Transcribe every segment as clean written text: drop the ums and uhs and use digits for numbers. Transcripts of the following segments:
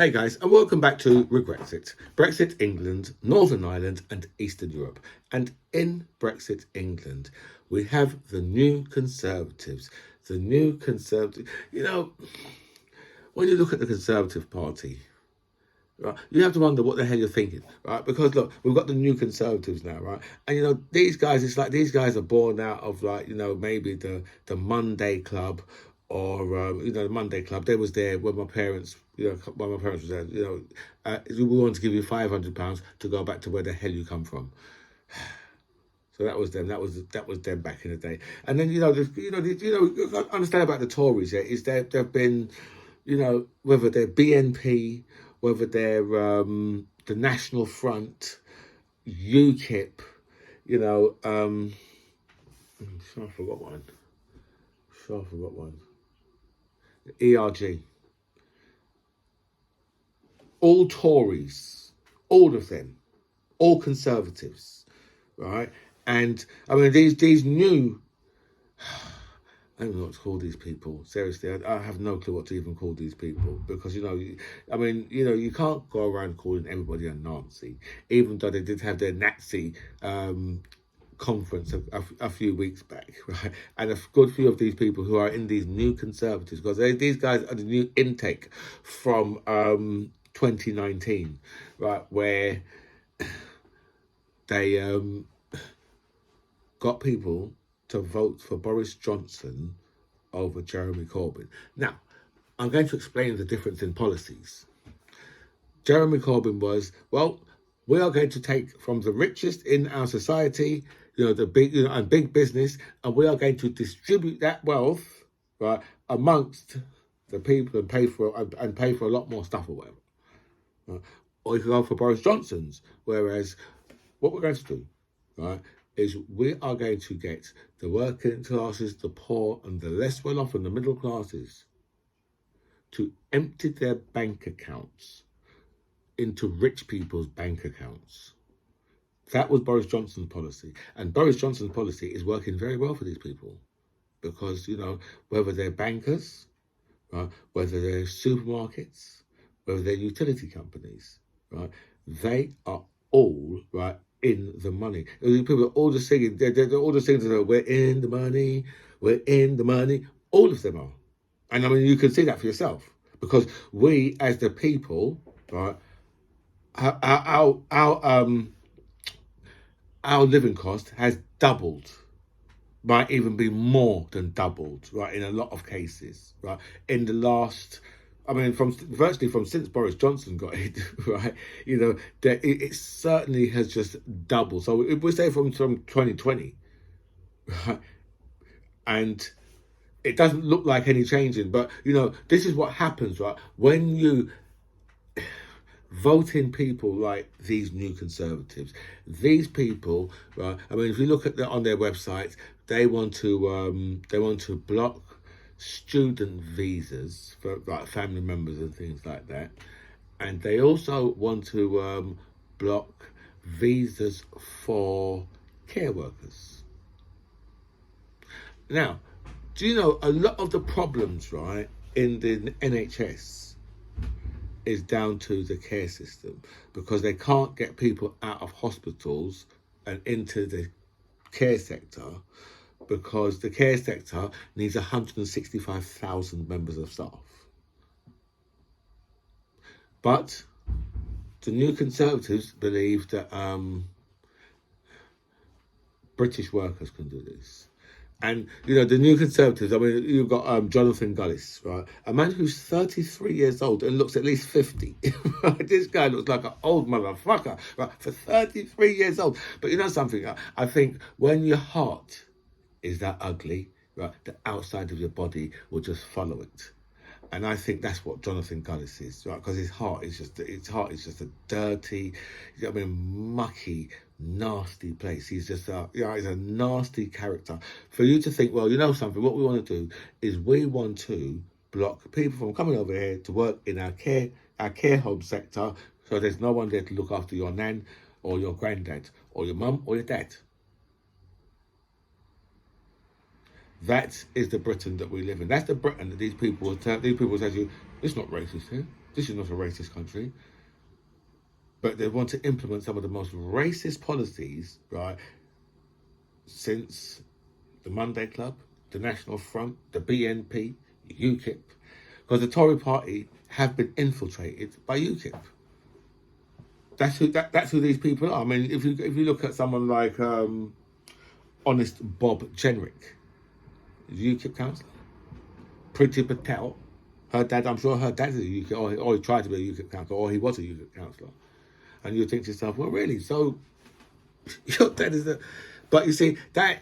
Hey guys, and welcome back to Brexit. Brexit England, Northern Ireland, and Eastern Europe. And in Brexit England, we have the new Conservatives. The new Conservative. When you look at the Conservative Party, right, you have to wonder what the hell you're thinking, right? Because look, we've got the new Conservatives now, right? And these guys, it's like these guys are born out of maybe the Monday Club, or the Monday Club. They was there when my parents, when my parents was there. We want to give you £500 to go back to where the hell you come from. So that was them. That was them back in the day. And then understand about the Tories. Yeah, is they've been, whether they're BNP, whether they're the National Front, UKIP, I'm sure I forgot one. ERG. All Tories, all of them, all Conservatives, right? And I mean these new. I don't know what to call these people. Seriously, I have no clue what to even call these people, because you can't go around calling everybody a Nazi, even though they did have their Nazi conference a few weeks back, right? And a good few of these people who are in these new Conservatives, because these guys are the new intake from 2019, right, where they got people to vote for Boris Johnson over Jeremy Corbyn. Now, I'm going to explain the difference in policies. Jeremy Corbyn was, well, we are going to take from the richest in our society, the big, and big business, and we are going to distribute that wealth, right, amongst the people and pay for a lot more stuff or whatever. Right? Or you can go for Boris Johnson's, whereas what we're going to do, right, is we are going to get the working classes, the poor, and the less well-off and the middle classes to empty their bank accounts into rich people's bank accounts. That was Boris Johnson's policy. And Boris Johnson's policy is working very well for these people, because, whether they're bankers, right, whether they're supermarkets, whether they're utility companies, right, they are all, right, in the money. People are all just singing, they're all just singing, we're in the money, we're in the money. All of them are. And I mean, you can see that for yourself, because we as the people, right, our living cost has doubled, might even be more than doubled, right, in a lot of cases, right, in the last, I mean, virtually from since Boris Johnson got it, right, that it certainly has just doubled. So if we say from 2020, right, and it doesn't look like any changing, but this is what happens, right, when you vote in people like these new Conservatives. These people, right, I mean, if you look at on their websites, they want to block student visas for like family members and things like that, and they also want to block visas for care workers. Now, do you know a lot of the problems, right, in the NHS is down to the care system, because they can't get people out of hospitals and into the care sector, because the care sector needs 165,000 members of staff. But the new Conservatives believe that British workers can do this. And, the new Conservatives, I mean, you've got Jonathan Gullis, right? A man who's 33 years old and looks at least 50. This guy looks like an old motherfucker, right? For 33 years old. But you know something? I think when your heart is that ugly, right, the outside of your body will just follow it. And I think that's what Jonathan Gullis is, right? Because his heart is just a dirty, mucky, nasty place. He's just he's a nasty character. For you to think, well, you know something, what we want to do is we want to block people from coming over here to work in our care home sector, so there's no one there to look after your nan or your granddad or your mum or your dad. That is the Britain that we live in. That's the Britain that these people will say to you, it's not racist here. This is not a racist country. But they want to implement some of the most racist policies, right, since the Monday Club, the National Front, the BNP, UKIP, because the Tory party have been infiltrated by UKIP. That's who these people are. I mean, if you look at someone like Honest Bob Jenrick, UKIP councillor, Priti Patel, her dad, I'm sure her dad's a UKIP, or he tried to be a UKIP councillor, or he was a UKIP councillor. And you think to yourself, well, really? So your dad is a... But you see, that...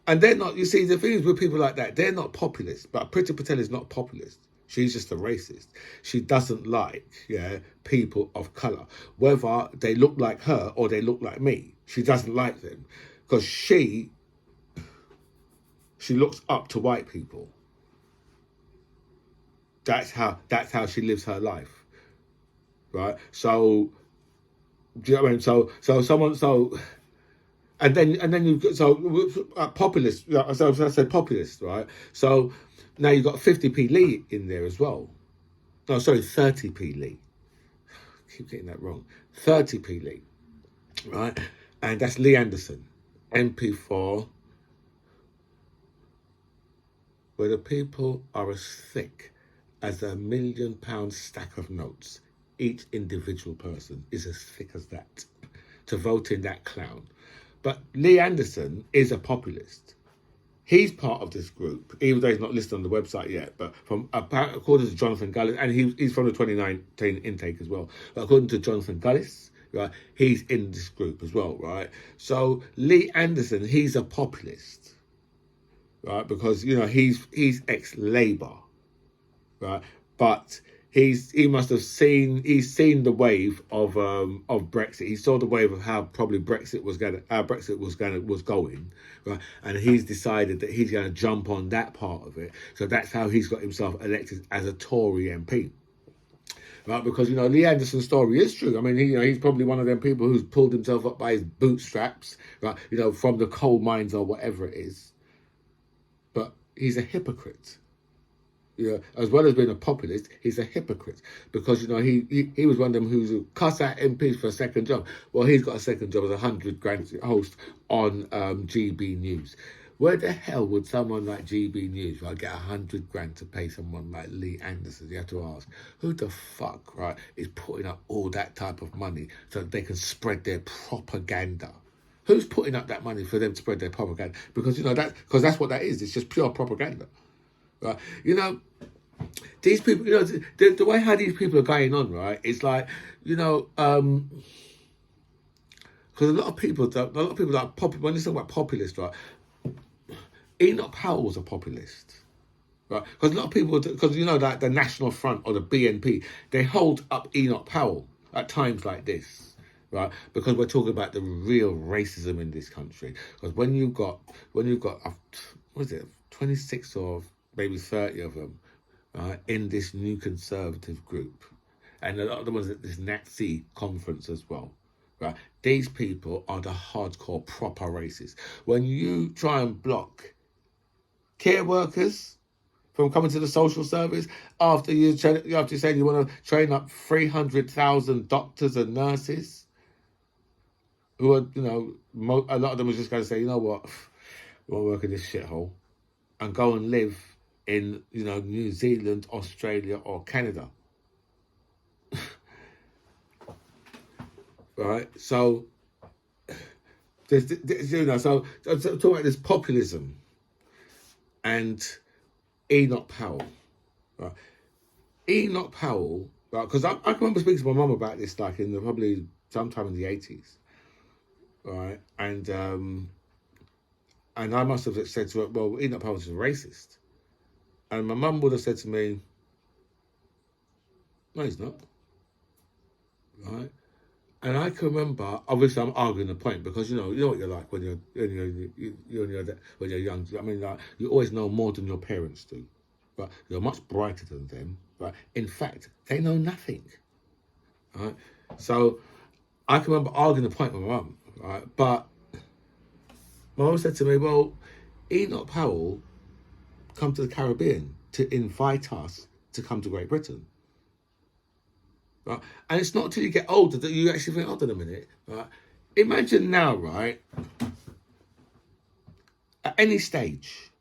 And they're not... You see, the thing is with people like that, they're not populist. But Priti Patel is not populist. She's just a racist. She doesn't like, people of colour. Whether they look like her or they look like me. She doesn't like them. Because she looks up to white people. That's how she lives her life. Right, so do you know what I mean? And then you've got populist. So I said populist, right? So now you've got 50p Lee in there as well. No, sorry, 30p Lee. I keep getting that wrong. 30p Lee, right? And that's Lee Anderson, MP for where the people are as thick as £1 million stack of notes. Each individual person is as thick as that to vote in that clown. But Lee Anderson is a populist. He's part of this group, even though he's not listed on the website yet. But according to Jonathan Gullis, and he's from the 2019 intake as well. But according to Jonathan Gullis, right, he's in this group as well, right? So Lee Anderson, he's a populist, right? Because he's ex-Labour, right? But he's seen the wave of Brexit. He saw the wave of how probably Brexit was going, right? And he's decided that he's going to jump on that part of it. So that's how he's got himself elected as a Tory MP, right? Because Lee Anderson's story is true. I mean, he's probably one of them people who's pulled himself up by his bootstraps, right? From the coal mines or whatever it is. But he's a hypocrite. As well as being a populist, he's a hypocrite because he was one of them who's cuss out MPs for a second job. Well, he's got a second job as a 100 grand host on GB News. Where the hell would someone like GB News get 100 grand to pay someone like Lee Anderson? You have to ask, who the fuck, right, is putting up all that type of money so that they can spread their propaganda? Who's putting up that money for them to spread their propaganda? Because that's what that is. It's just pure propaganda. Right, these people, the way how these people are going on, right? It's like, because a lot of people like when they talk about populist, right? Enoch Powell was a populist, right? Because a lot of people, like the National Front or the BNP, they hold up Enoch Powell at times like this, right? Because we're talking about the real racism in this country. Because when you've got, what is it, 26 or maybe 30 of them, right, in this new conservative group, and a lot of them was at this Nazi conference as well, right? These people are the hardcore proper racists. When you try and block care workers from coming to the social service after you say you want to train up 300,000 doctors and nurses, who are a lot of them are just going to say, you know what, we won't work in this shithole, and go and live in New Zealand, Australia, or Canada. Right? So there's so talk about this populism and Enoch Powell. Right? Enoch Powell, right? Because I can remember speaking to my mum about this in probably sometime in the 80s. Right? And I must have said to her, well, Enoch Powell is a racist. And my mum would have said to me, no, he's not. Right? And I can remember, obviously I'm arguing the point because, you know what you're like when you're young. I mean, like, you always know more than your parents do. But you're much brighter than them. But in fact, they know nothing. Right? So I can remember arguing the point with my mum. Right? But my mum said to me, well, Enoch Powell come to the Caribbean to invite us to come to Great Britain. right? And it's not until you get older that you actually think, hold on a minute, right? Imagine now, right, at any stage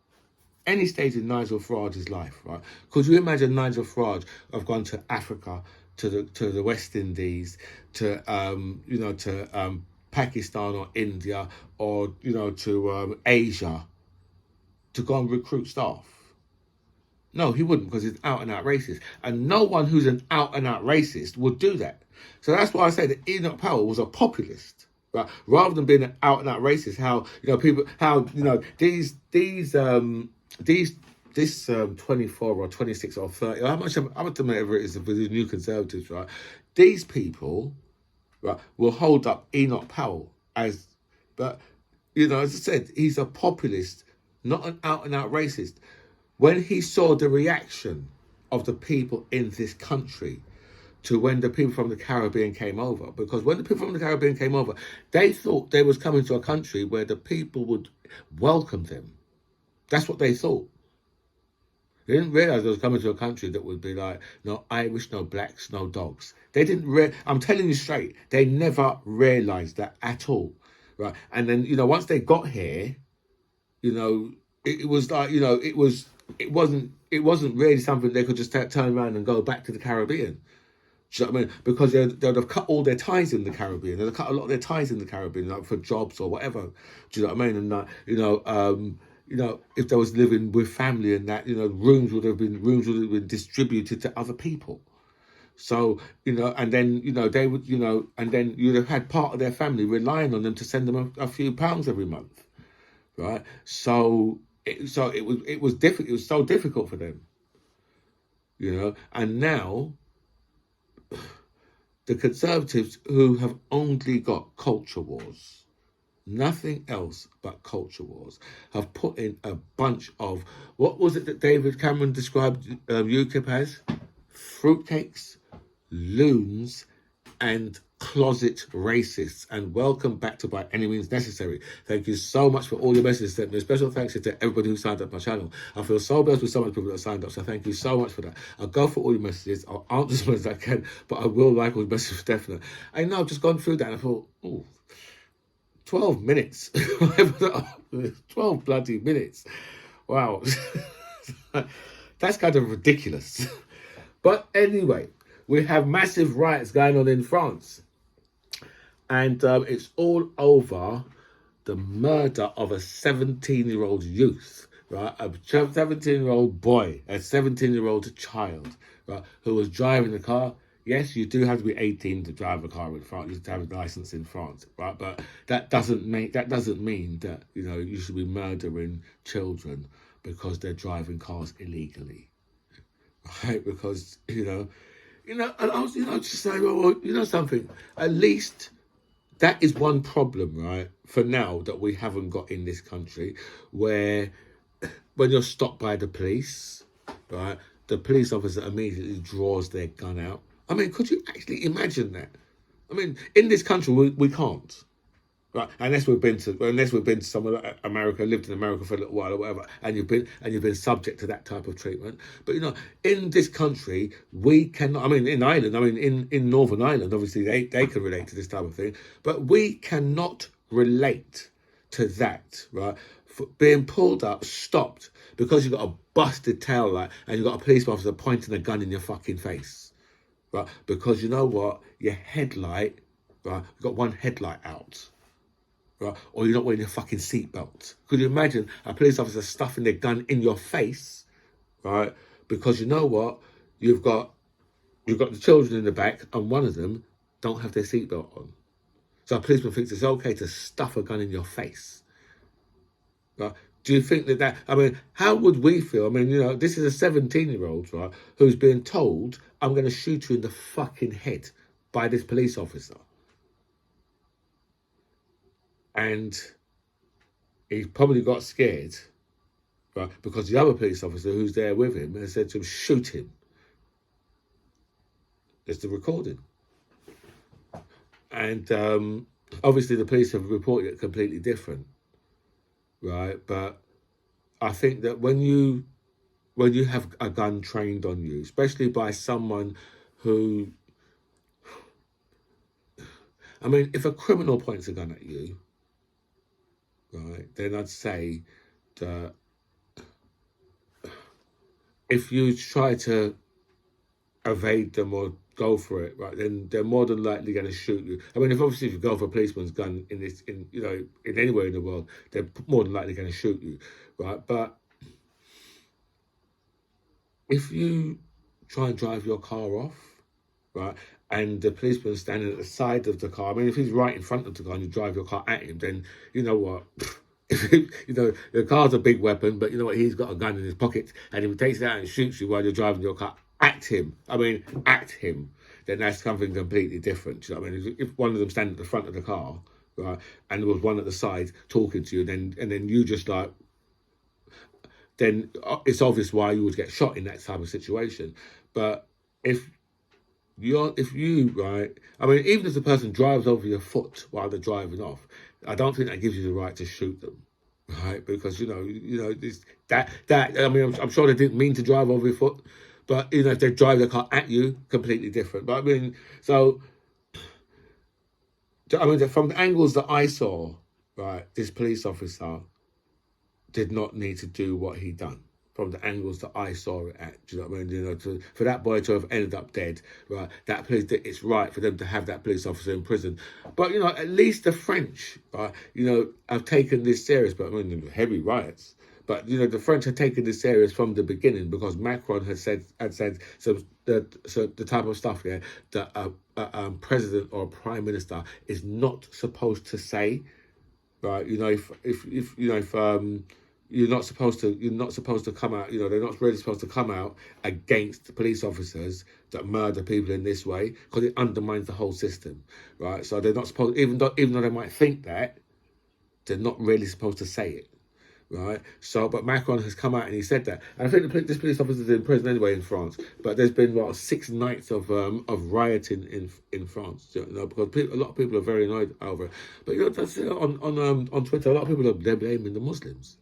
in Nigel Farage's life, right? Could you imagine Nigel Farage have gone to Africa, to the West Indies, to Pakistan or India, or to Asia, to go and recruit staff? No, he wouldn't, because he's out and out racist, and no one who's an out and out racist would do that. So that's why I say that Enoch Powell was a populist, right? Rather than being an out and out racist, these this 24 or 26 or 30, how much whatever it is for the new conservatives, right? These people, right, will hold up Enoch Powell as, but as I said, he's a populist, not an out and out racist. When he saw the reaction of the people in this country to when the people from the Caribbean came over, because when the people from the Caribbean came over, they thought they was coming to a country where the people would welcome them. That's what they thought. They didn't realise they was coming to a country that would be like, no Irish, no blacks, no dogs. They didn't I'm telling you straight, they never realised that at all, right? And then, once they got here, it was like, it wasn't really something they could just turn around and go back to the Caribbean. Do you know what I mean? Because they'd have cut all their ties in the Caribbean. They'd have cut a lot of their ties in the Caribbean, like for jobs or whatever. Do you know what I mean? And if they was living with family and that, rooms would have been distributed to other people. So, and then, they would, and then you'd have had part of their family relying on them to send them a few pounds every month, right? So it was difficult. It was so difficult for them, and now the Conservatives, who have only got culture wars, nothing else but culture wars, have put in a bunch of, what was it that David Cameron described UKIP as? Fruitcakes, loons, and closet racists. And welcome back to By Any Means Necessary. Thank you so much for all your messages sent me. Special thanks to everybody who signed up my channel. I feel so blessed with so many people that signed up, so thank you so much for that. I'll go for all your messages. I'll answer as much as I can, but I will like all the messages for definite. I know I've just gone through that and I thought, 12 minutes. 12 bloody minutes. Wow. That's kind of ridiculous. But anyway, we have massive riots going on in France. And it's all over the murder of a 17-year-old youth, right? A 17-year-old boy, a 17-year-old child, right, who was driving the car. Yes, you do have to be 18 to drive a car in France. You have to have a license in France, right? But that doesn't mean that you should be murdering children because they're driving cars illegally, right? Because and I was just saying, well, something. At least that is one problem, right? For now, that we haven't got in this country, where when you're stopped by the police, right, the police officer immediately draws their gun out. I mean, could you actually imagine that? I mean, in this country, we can't, right? Unless we've been to somewhere like America, lived in America for a little while or whatever, and you've been subject to that type of treatment. But in this country, we cannot. I mean, in Ireland, in Northern Ireland, obviously they can relate to this type of thing, but we cannot relate to that, right? For being pulled up, stopped because you've got a busted tail light and you've got a police officer pointing a gun in your fucking face, right? Because you know what, your headlight, right? You've got one headlight out. Right? Or you're not wearing your fucking seatbelt. Could you imagine a police officer stuffing their gun in your face, right? Because you know what? You've got the children in the back, and one of them don't have their seatbelt on. So a policeman thinks it's okay to stuff a gun in your face. Right? Do you think that? I mean, how would we feel? I mean, this is a 17-year-old, right, who's being told, "I'm going to shoot you in the fucking head" by this police officer. And he probably got scared, right? Because the other police officer who's there with him has said to him, "Shoot him." There's the recording. And obviously the police have reported it completely different, right? But I think that when you have a gun trained on you, especially by someone who I mean, if a criminal points a gun at you, right, then I'd say that if you try to evade them or go for it, right, then they're more than likely going to shoot you. I mean, if you go for a policeman's gun in anywhere in the world, they're more than likely going to shoot you, right? But if you try and drive your car off, right, and the policeman's standing at the side of the car, I mean, if he's right in front of the car and you drive your car at him, then you know what? The car's a big weapon, but you know what? He's got a gun in his pocket, and if he takes it out and shoots you while you're driving your car at him, then that's something completely different. You know what I mean? If one of them standing at the front of the car, right, and there was one at the side talking to you, then you just like, then it's obvious why you would get shot in that type of situation. But if you right, I mean, even if the person drives over your foot while they're driving off, I don't think that gives you the right to shoot them, right? Because I mean, I'm sure they didn't mean to drive over your foot, but if they drive their car at you, completely different. But I mean, from the angles that I saw, right, this police officer did not need to do what he done. From the angles that I saw it at, do you know what I mean? For that boy to have ended up dead, right? It's right for them to have that police officer in prison. But at least the French, right? Have taken this serious. But I mean, heavy riots. But the French had taken this serious from the beginning because Macron had said the type of stuff that a president or a prime minister is not supposed to say, right? If you're not supposed to come out, they're not really supposed to come out against police officers that murder people in this way because it undermines the whole system, right? So they're not supposed, even though they might think that, they're not really supposed to say it, right? So, but Macron has come out and he said that. And I think this police officer is in prison anyway in France, but there's been 6 nights of rioting in France, because a lot of people are very annoyed over it. But that's on Twitter, a lot of people they're blaming the Muslims.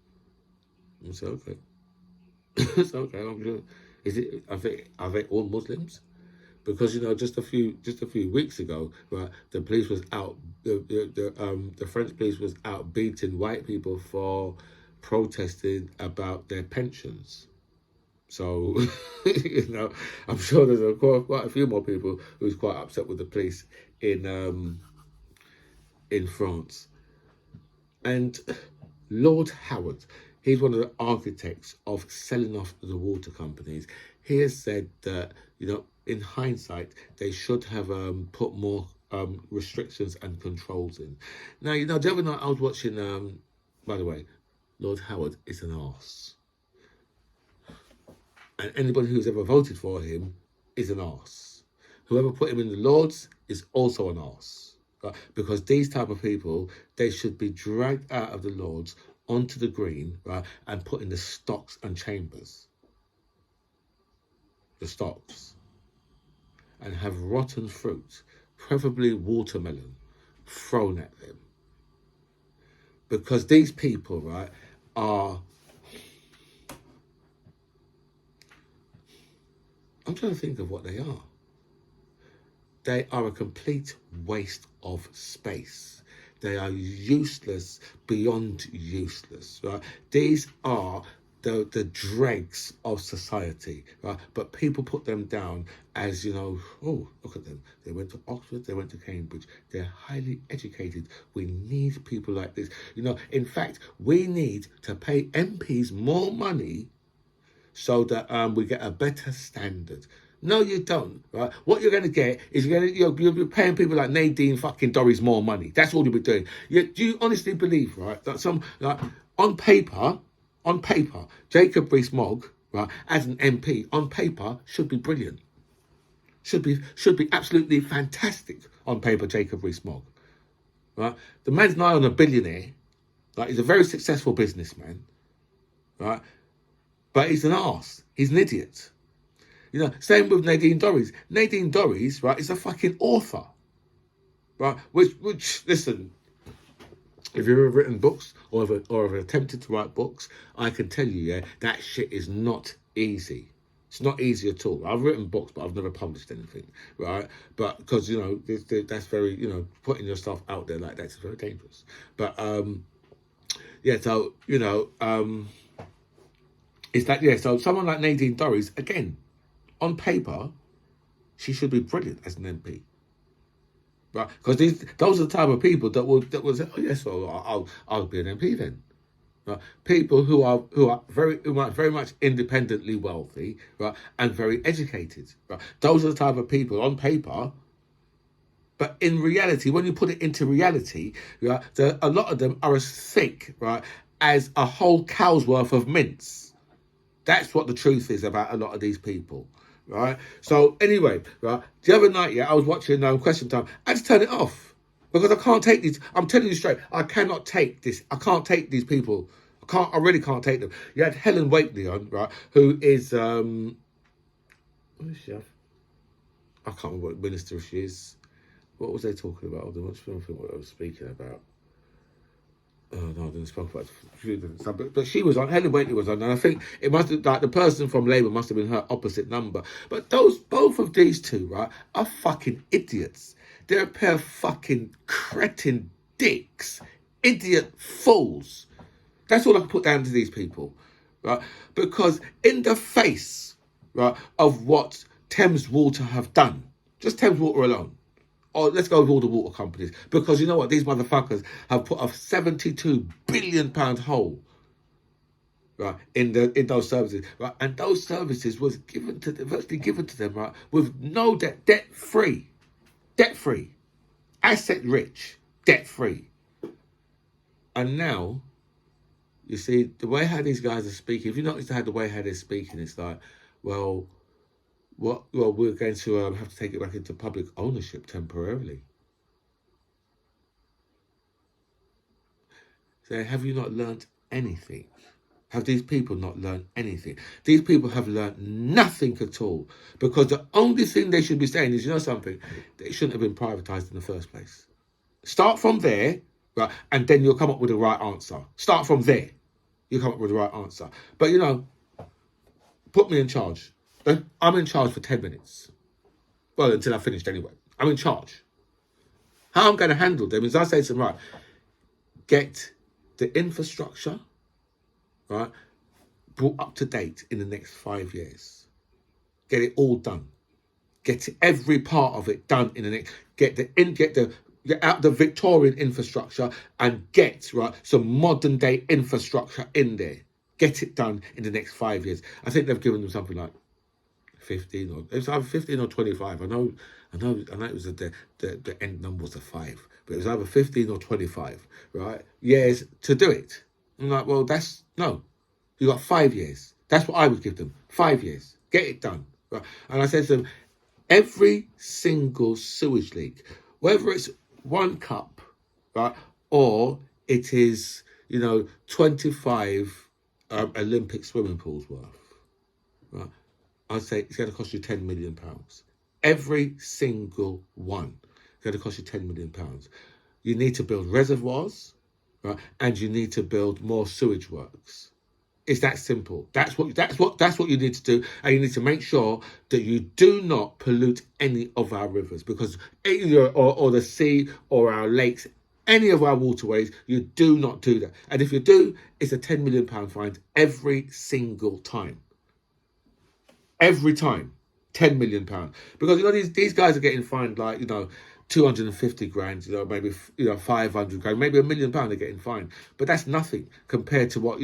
It's okay. It's okay. I'm sure. Are they all Muslims? Because just a few weeks ago, right, the police was out. The French police was out beating white people for protesting about their pensions. So I'm sure there's quite a few more people who's quite upset with the police in France. And Lord Howard, he's one of the architects of selling off the water companies. He has said that, in hindsight, they should have put more restrictions and controls in. Now, the other night I was watching, by the way, Lord Howard is an arse. And anybody who's ever voted for him is an arse. Whoever put him in the Lords is also an arse. Right? Because these type of people, they should be dragged out of the Lords onto the green, right, and put in the stocks and chambers. The stocks. And have rotten fruit, preferably watermelon, thrown at them. Because these people, right, I'm trying to think of what they are. They are a complete waste of space. They are useless beyond useless, right? These are the dregs of society, right? But people put them down as, oh, look at them. They went to Oxford, they went to Cambridge. They're highly educated. We need people like this. In fact, we need to pay MPs more money so that we get a better standard. No, you don't, right? What you're going to get is you'll be paying people like Nadine fucking Dorries more money. That's all you'll be doing. Do you honestly believe, right, that on paper, Jacob Rees-Mogg, right, as an MP, on paper, should be brilliant. Should be absolutely fantastic on paper, Jacob Rees-Mogg, right? The man's nigh on a billionaire, right? He's a very successful businessman, right? But he's an arse. He's an idiot. Same with Nadine Dorries. Nadine Dorries, right, is a fucking author, right? Which listen, if you've ever written books or have attempted to write books, I can tell you, that shit is not easy, It's not easy at all. I've written books, but I've never published anything, right? But because, you know, that's very, you know, putting yourself out there like that is very dangerous. But, yeah, so, you know, it's that, yeah, so someone like Nadine Dorries, again, on paper, she should be brilliant as an MP. Right? Because those are the type of people that will say, oh, yes, well, I'll be an MP then. Right? People who are very much independently wealthy, right, and very educated. Right? Those are the type of people on paper, but in reality, when you put it into reality, right, a lot of them are as thick, right, as a whole cow's worth of mince. That's what the truth is about a lot of these people. Right. So anyway, right, the other night, yeah, I was watching Question Time. I just turned it off because I can't take these. I'm telling you straight, I cannot take this. I can't take these people. I really can't take them. You had Helen Whately on, right, who is what is she? I can't remember what minister she is. What was they talking about? I don't know what I was speaking about. Oh no, I didn't speak about it. But she was on, Helen Whately was on, and I think it must have, like, the person from Labour must have been her opposite number. But both of these two, right, are fucking idiots. They're a pair of fucking cretin dicks, idiot fools. That's all I can put down to these people, right? Because in the face, right, of what Thames Water have done, just Thames Water alone, or let's go with all the water companies, because you know what, these motherfuckers have put a £72 billion hole, right, in those services, right, and those services was virtually given to them, right, with no debt free, asset rich, debt free, and now you see the way how these guys are speaking. If you notice how they're speaking, it's like, well, we're going to have to take it back into public ownership temporarily. So have you not learnt anything? Have these people not learned anything? These people have learned nothing at all, because the only thing they should be saying is, you know something, they shouldn't have been privatised in the first place. Start from there, right, and then you'll come up with the right answer. Start from there, you'll come up with the right answer. But, you know, put me in charge. I'm in charge for 10 minutes. Well, until I've finished anyway. I'm in charge. How I'm going to handle them is I say to them, right, get the infrastructure, right, brought up to date in the next 5 years. Get it all done. Get every part of it done in the next. Get out the Victorian infrastructure and get, right, some modern day infrastructure in there. Get it done in the next 5 years. I think they've given them something like 15, or it's either 15 or 25. I know it was the end number was a 5, but it was either 15 or 25, right? Years to do it. I'm like, well, no. You got 5 years. That's what I would give them. 5 years. Get it done. Right? And I said to them, every single sewage leak, whether it's 1 cup, right, or it is, 25 Olympic swimming pools worth, right? I'd say it's going to cost you £10 million. Every single one is going to cost you £10 million. You need to build reservoirs, right, and you need to build more sewage works. It's that simple. That's what you need to do, and you need to make sure that you do not pollute any of our rivers, because or the sea or our lakes, any of our waterways, you do not do that. And if you do, it's a £10 million fine every single time. Every time, £10 million, because these guys are getting fined like 250 grand, maybe 500 grand, maybe £1 million they're getting fined, but that's nothing compared to what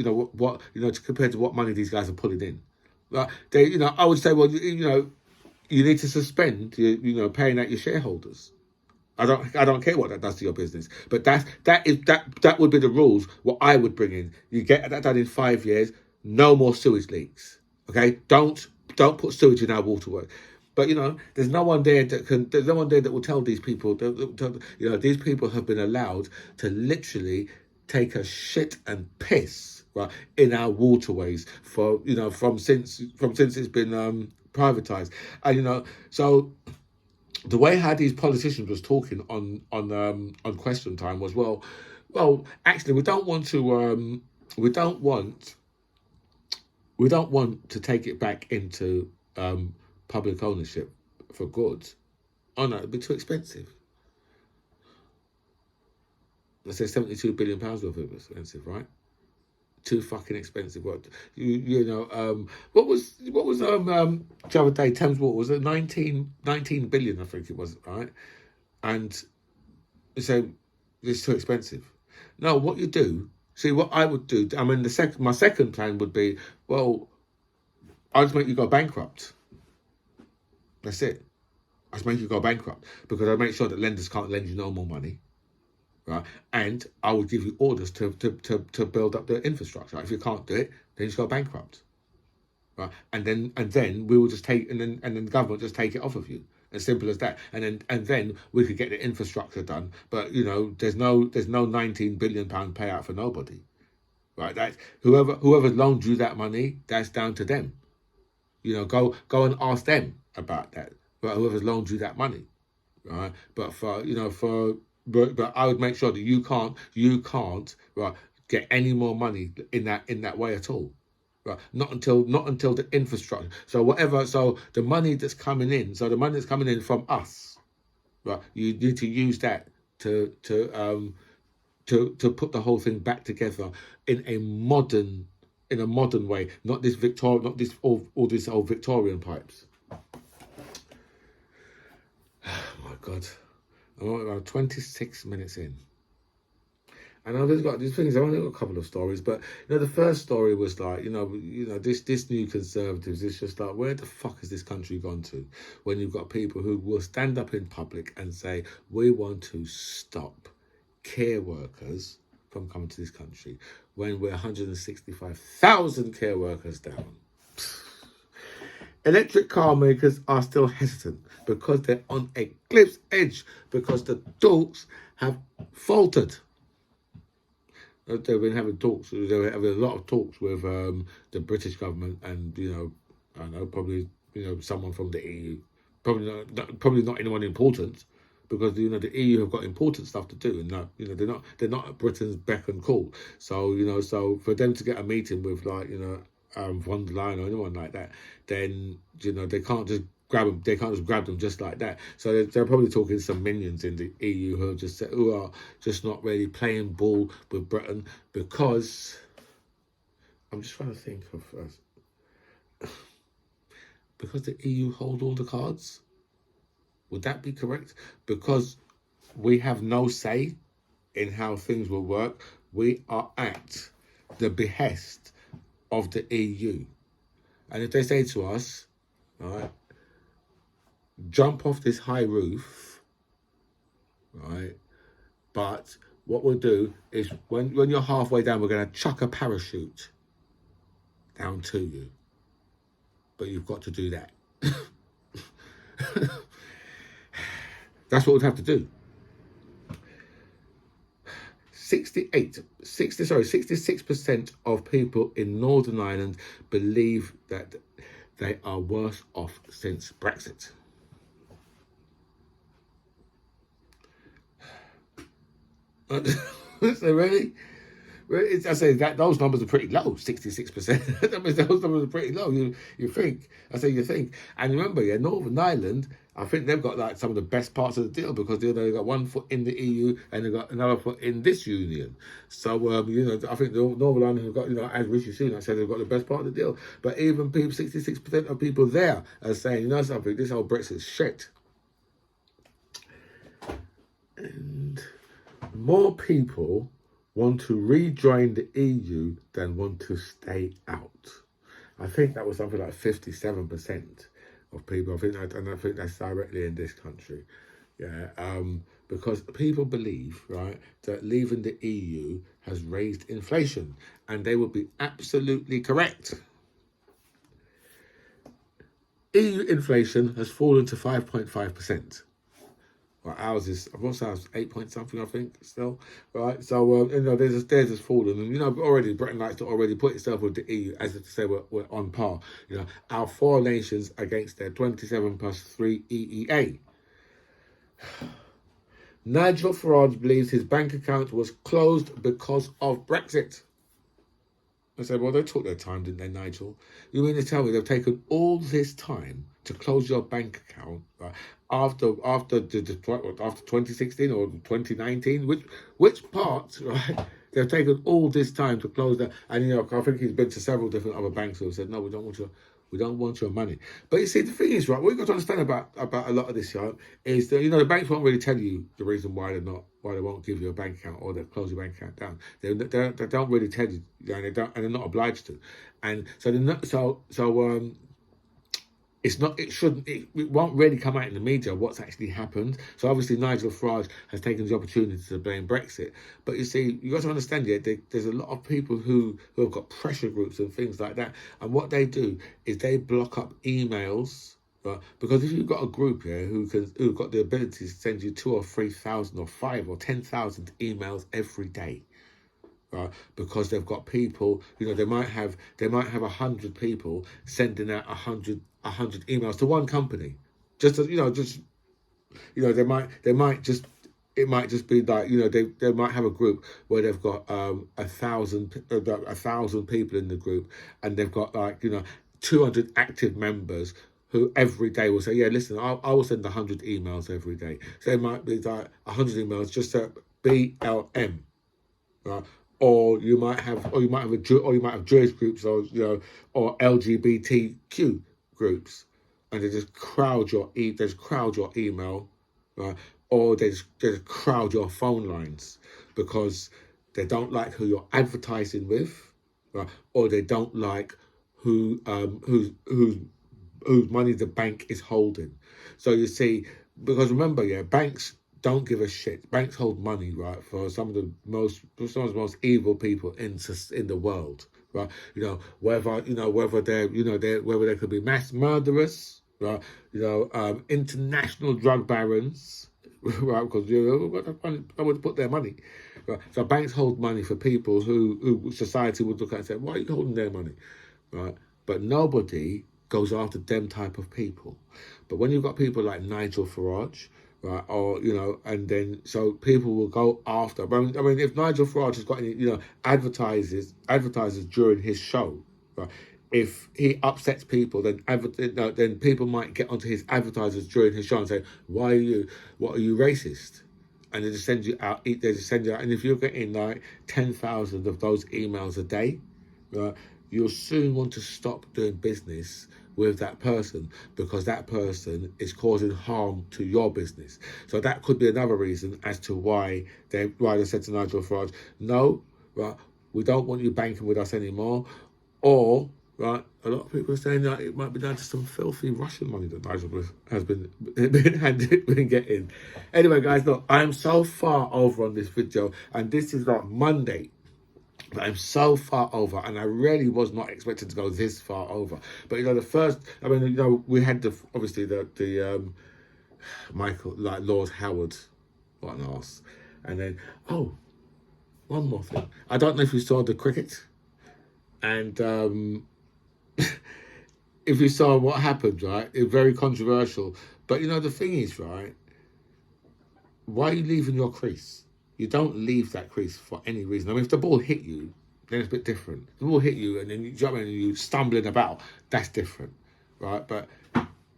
compared to what money these guys are pulling in. I would say, well, you need to suspend paying out your shareholders. I don't care what that does to your business, but that would be the rules. What I would bring in, you get that done in 5 years. No more sewage leaks. Okay, don't put sewage in our waterway. But there's no one there that will tell these people. These people have been allowed to literally take a shit and piss, right, in our waterways from since it's been privatized. And so the way how these politicians was talking on Question Time was, well, actually we don't want to take it back into public ownership for goods, oh no, it'd be too expensive. Let's say £72 billion worth of expensive, right? Too fucking expensive. What what was the other day? Thames Water was it 19 billion? I think it was, right? And so it's too expensive. No, what you do? See, what I would do. I mean, my second plan would be, well, I'll just make you go bankrupt. That's it. I just make you go bankrupt because I make sure that lenders can't lend you no more money. Right, and I will give you orders to build up the infrastructure. If you can't do it, then you just go bankrupt, right? And then we will just take and then the government just take it off of you. As simple as that. And then we could get the infrastructure done. But there's no £19 billion payout for nobody, right? That whoever loaned you that money, that's down to them. Go and ask them about that. But whoever's loaned you that money, right? But But I would make sure that you can't right get any more money in that way at all, right? Not until the infrastructure. So the money that's coming in. So the money that's coming in from us, right? You need to use that to put the whole thing back together in a modern way. Not this all these old Victorian pipes. Oh my God. I'm about 26 minutes in. And I've got these things, I've only got a couple of stories, but the first story was like, this new Conservatives, it's just like, where the fuck has this country gone to? When you've got people who will stand up in public and say, we want to stop care workers from coming to this country, when we're 165,000 care workers down. Electric car makers are still hesitant because they're on a cliff's edge because the talks have faltered. They've been having talks. They were having a lot of talks with the British government and I don't know, probably someone from the EU. Probably not anyone important because the EU have got important stuff to do and they're not at Britain's beck and call. So so for them to get a meeting with von der Leyen or anyone like that, then they can't just grab them. They can't just grab them just like that. So they're probably talking to some minions in the EU who are just not really playing ball with Britain because I'm just trying to think of because the EU hold all the cards. Would that be correct? Because we have no say in how things will work. We are at the behest of the EU. And if they say to us, all right, jump off this high roof, right, but what we'll do is when you're halfway down, we're going to chuck a parachute down to you. But you've got to do that. That's what we'd have to do. 66% of people in Northern Ireland believe that they are worse off since Brexit. So really? I say that those numbers are pretty low, 66%. That means those numbers are pretty low. You think. I say you think. And remember, Northern Ireland, I think they've got like some of the best parts of the deal because they've got one foot in the EU and they've got another foot in this union. So I think the Northern Ireland have got as Rishi Sunak said, they've got the best part of the deal. But even 66% of people there are saying, something, this whole Brexit shit. And more people want to rejoin the EU than want to stay out. I think that was something like 57% of people. I think that's directly in this country. Yeah, because people believe, right, that leaving the EU has raised inflation, and they would be absolutely correct. EU inflation has fallen to 5.5%. Well, ours is, what's ours, 8 point something, I think, still, right? So, theirs has fallen. And, already Britain likes to already put itself with the EU as if to say we're on par. Our 4 nations against their 27 plus 3 EEA. Nigel Farage believes his bank account was closed because of Brexit. I said, well, they took their time, didn't they, Nigel? You mean to tell me they've taken all this time to close your bank account, right, after 2016 or 2019? Which part, right? They've taken all this time to close that, and I think he's been to several different other banks who have said, no, we don't want your money. But you see, the thing is, right, what you've got to understand about a lot of this, right, is that, the banks won't really tell you the reason why they won't give you a bank account or they'll close your bank account down. They don't really tell you, and they're not obliged to. And so it won't really come out in the media what's actually happened. So obviously Nigel Farage has taken the opportunity to blame Brexit. But you see, you got to understand, there's a lot of people who have got pressure groups and things like that. And what they do is they block up emails, right? Because if you've got a group here who've got the ability to send you 2,000 or 3,000 or 5,000 or 10,000 emails every day, right? Because they've got people, they might have 100 people sending out 100 emails to one company. It might just be like, they might have a group where they've got 1,000 people in the group, and they've got 200 active members who every day will say, yeah, listen, I will send 100 emails every day. So it might be like 100 emails just to BLM, right? Or you might have Jewish groups, or LGBTQ groups, and they just crowd your email, right? Or they just crowd your phone lines because they don't like who you're advertising with, right? Or they don't like whose money the bank is holding. So you see, because remember, banks don't give a shit. Banks hold money, right, for some of the most evil people in the world, right? Whether they could be mass murderers, right? International drug barons, right? Because I would put their money, right? So banks hold money for people who society would look at and say, why are you holding their money, right? But nobody goes after them type of people. But when you've got people like Nigel Farage, right, or and then so people will go after. I mean, if Nigel Farage has got any, advertisers during his show, right, if he upsets people, then people might get onto his advertisers during his show and say, what are you racist? And they just send you out. And if you're getting 10,000 of those emails a day, right, you'll soon want to stop doing business with that person, because that person is causing harm to your business. So that could be another reason as to why they said to Nigel Farage, no, right, we don't want you banking with us anymore. Or, right, a lot of people are saying that it might be down to some filthy Russian money that Nigel has been getting. Anyway, guys, look, I am so far over on this video, and this is like Monday. But I'm so far over, and I really was not expecting to go this far over. But we had the Michael, like Lord Howard, what an arse. And then one more thing. I don't know if you saw the cricket, and if you saw what happened, right? It's very controversial. But the thing is, right? Why are you leaving your crease? You don't leave that crease for any reason. I mean, if the ball hit you, then it's a bit different. If the ball hit you and then you're stumbling about, that's different, right? But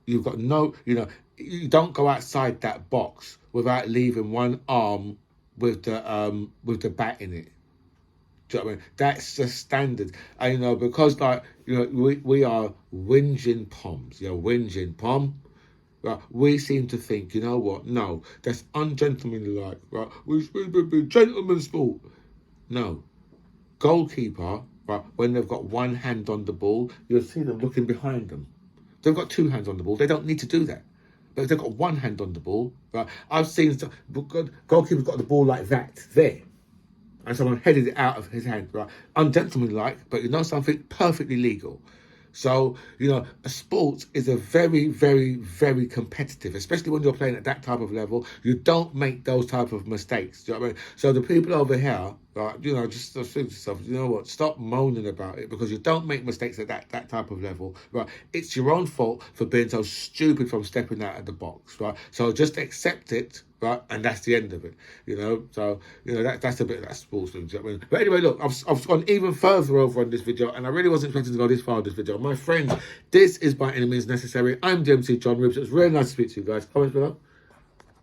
you've got you don't go outside that box without leaving one arm with the bat in it. Do you know what I mean? That's the standard. And because we are whinging poms, whinging pom. Right, we seem to think, you know what? No, that's ungentlemanlike. Right, we be gentleman's sport. No, goalkeeper. Right, when they've got one hand on the ball, you'll see them looking behind them. They've got two hands on the ball. They don't need to do that. But if they've got one hand on the ball, right? I've seen goalkeeper's got the ball like that there, and someone headed it out of his hand. Right, ungentlemanlike, but something perfectly legal. So, a sport is a very, very, very competitive, especially when you're playing at that type of level. You don't make those type of mistakes. Do you know what I mean? So the people over here, right, just think to yourself, you know what, stop moaning about it, because you don't make mistakes at that type of level, right? It's your own fault for being so stupid from stepping out of the box, right? So just accept it, right? And that's the end of it, you know. So, you know, that's a bit of that sports thing. Do you know what I mean? But anyway, look, I've gone even further over on this video, and I really wasn't expecting to go this far on this video. My friends, this is By Any Means Necessary. I'm DMC John Ribs. It was really nice to speak to you guys. Comments below.